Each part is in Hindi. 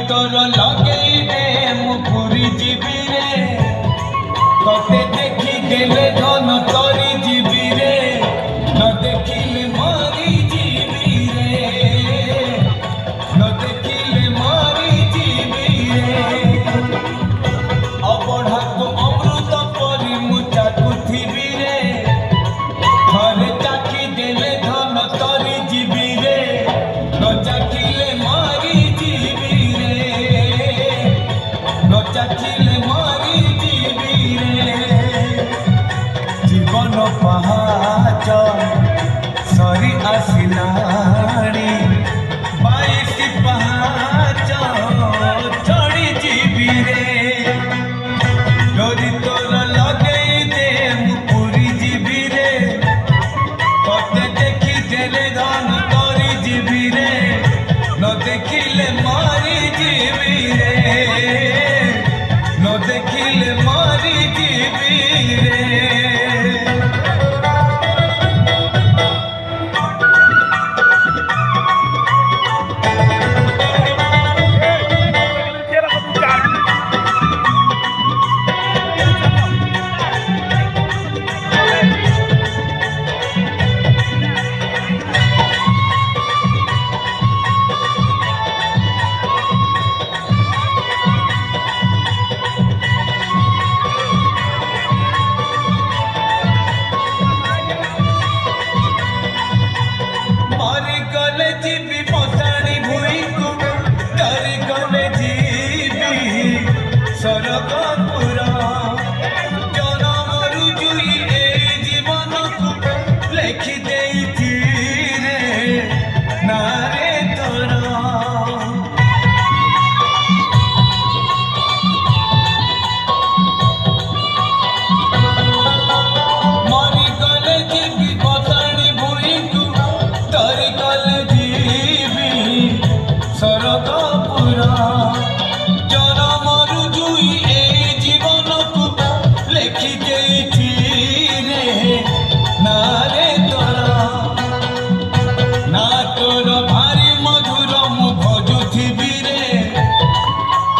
तोर लगे दे मुरी जीवी रे तोते देखी गेले धन तोरी जीवी रे न देखिले मारी जीवी रे न देखिले मारी जीवी रे अबढ़ा को अमृत परी मुचा कुथिबी रे घरे चाखी देले धन तोरी जीवी रे न चाखिले मारी जीवी रे न चाखिले मारी जीवी रे जीवन पहाच सरी आसिलाणी 22 पहाच चढ़ी जीवी रे डोरी तोर लगे दे मुरी जीवी रे तोते देखी देले धन तोरी जीवी रे न देखिले मारी जीवी रे न देखिले मारी जीवी रे जीवी मशाणी भूई को तारी गले जीवी सरगपुर जनम रुजुई ए जीवन को लेखि देई रे नारे तोरा मरी गले जीवी मशाणी भूई को तारी गले सरगपुर जनम रुजुई ए जीवन को लेखि देई रे नारे तोरा ना तोर भारी मधुर मु भजुथिबी रे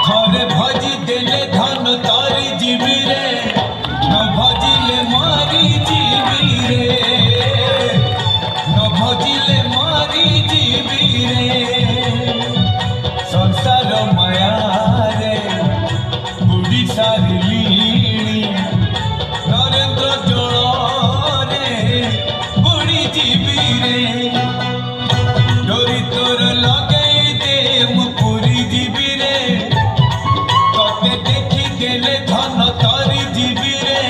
घरे भजी देले धन तारी जीवी रे न भजिले मारी जीवी रे न भजिले मारी जीवी रे संसार माया रे बुढ़ी सारिली नरेंद्र जल रे बुढ़ी जीवी रे डोरी तोर लगे दे मुरी जीवी रे तोते देखी देले धन तारी जीवी रे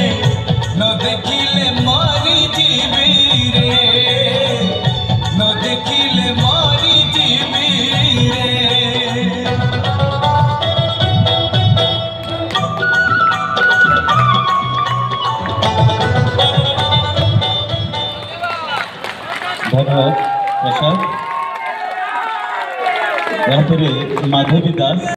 न देखिले मारी जीवी रे न देखिले मारी जीवी रे धन्यवाद प्रसाद। यहाँ पर माधवी दास।